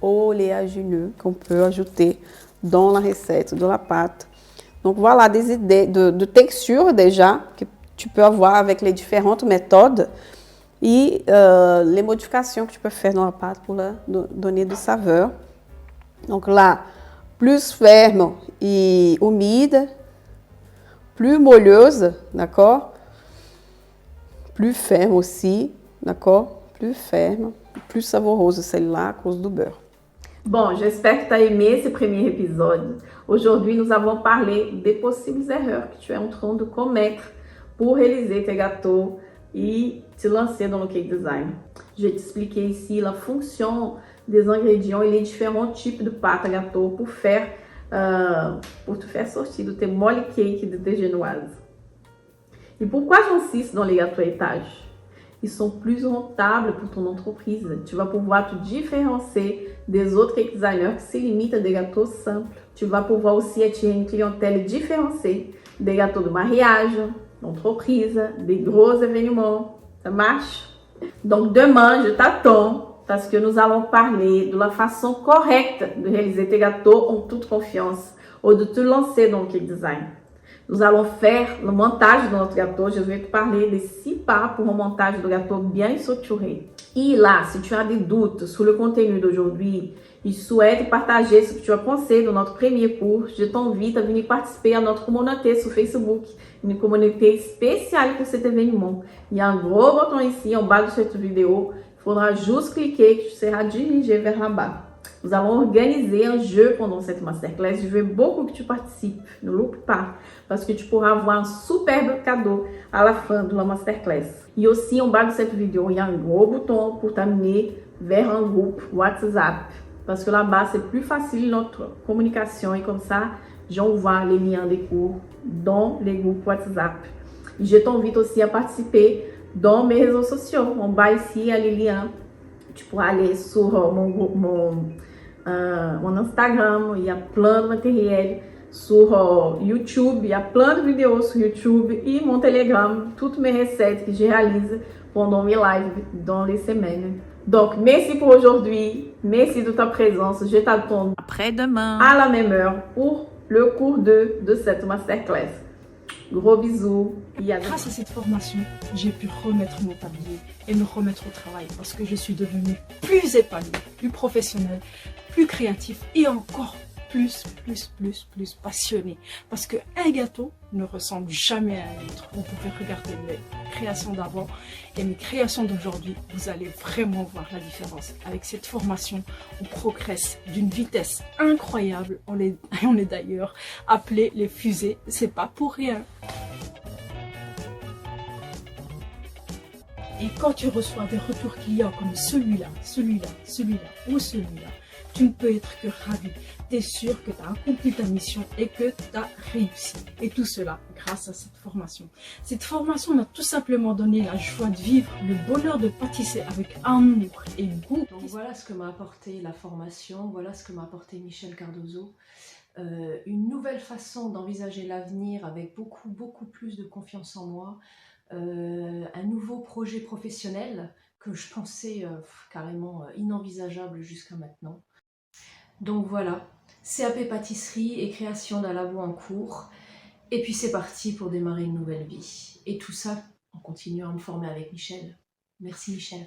oléagineux qu'on peut ajouter dans la recette de la pâte. Donc voilà des idées de texture déjà que tu peux avoir avec les différentes méthodes et les modifications que tu peux faire dans la pâte pour la donner de saveur. Donc là, plus ferme et humide, plus moelleuse, d'accord? Plus ferme aussi, d'accord? Plus ferme, plus savoureuse celle-là à cause du beurre. Bon, j'espère que tu as aimé ce premier épisode. Aujourd'hui, nous avons parlé des possibles erreurs que tu es en train de commettre pour réaliser tes gâteaux et te lancer dans le cake design. Je vais t'expliquer ici la fonction des ingrédients et les différents types de pâte à gâteau pour te faire sortir de tes mole cake de tes génoises. Et pourquoi j'insiste dans les gâteaux à étage? Ils sont plus rentables pour ton entreprise. Tu vas pouvoir te différencier des autres cake designers qui se limitent à des gâteaux simples. Tu vas pouvoir aussi attirer une clientèle différenciée des gâteaux de mariage, d'entreprise, des gros événements. Ça marche? Donc demain, je t'attends parce que nous allons parler de la façon correcte de réaliser tes gâteaux en toute confiance ou de te lancer dans le cake design. Nous allons faire le montage de notre gâteau. Je vais te parler des 6 pas pour un montage de gâteau bien structuré. Et là, si tu as des doutes sur le contenu d'aujourd'hui et souhaites partager ce que tu as pensé de notre premier cours, je t'invite à venir participer à notre communauté sur Facebook, une communauté spéciale pour cet événement. Il y a un gros bouton ici en bas de cette vidéo. Il faudra juste cliquer que tu seras dirigé vers là-bas. Nous allons organiser un jeu pendant cette masterclass. Je veux beaucoup que tu participes, ne loupe pas, parce que tu pourras avoir un superbe cadeau à la fin de la masterclass. Et aussi, en bas de cette vidéo, il y a un gros bouton pour t'amener vers un groupe WhatsApp, parce que là-bas, c'est plus facile notre communication et comme ça, j'envoie les liens des cours dans les groupes WhatsApp. Et je t'invite aussi à participer dans mes réseaux sociaux. En bas ici, il y a les liens. Tu pourras aller sur mon Instagram, il y a plein de matériel. Sur YouTube, il y a plein de vidéos sur YouTube. Et mon Telegram, toutes mes recettes que je réalise pendant mes lives dans les semaines. Donc, merci pour aujourd'hui. Merci de ta présence. Je t'attends après-demain à la même heure pour le cours 2 de cette masterclass. Gros bisous. Grâce à cette formation, j'ai pu remettre mon tablier et me remettre au travail parce que je suis devenue plus épanouie, plus professionnelle, plus créative et encore plus passionnée. Parce qu'un gâteau ne ressemble jamais à un autre. Vous pouvez regarder mes créations d'avant et mes créations d'aujourd'hui. Vous allez vraiment voir la différence. Avec cette formation, on progresse d'une vitesse incroyable. On est d'ailleurs appelé les fusées. C'est pas pour rien. Et quand tu reçois des retours clients comme celui-là, ou celui-là, tu ne peux être que ravi. Tu es sûr que tu as accompli ta mission et que tu as réussi. Et tout cela grâce à cette formation. Cette formation m'a tout simplement donné la joie de vivre, le bonheur de pâtisser avec amour et goût. Donc voilà ce que m'a apporté la formation, voilà ce que m'a apporté Michel Cardozo. Une nouvelle façon d'envisager l'avenir avec beaucoup plus de confiance en moi. Un nouveau projet professionnel que je pensais carrément inenvisageable jusqu'à maintenant. Donc voilà, CAP pâtisserie et création d'un labo en cours. Et puis c'est parti pour démarrer une nouvelle vie. Et tout ça en continuant à me former avec Michel. Merci Michel.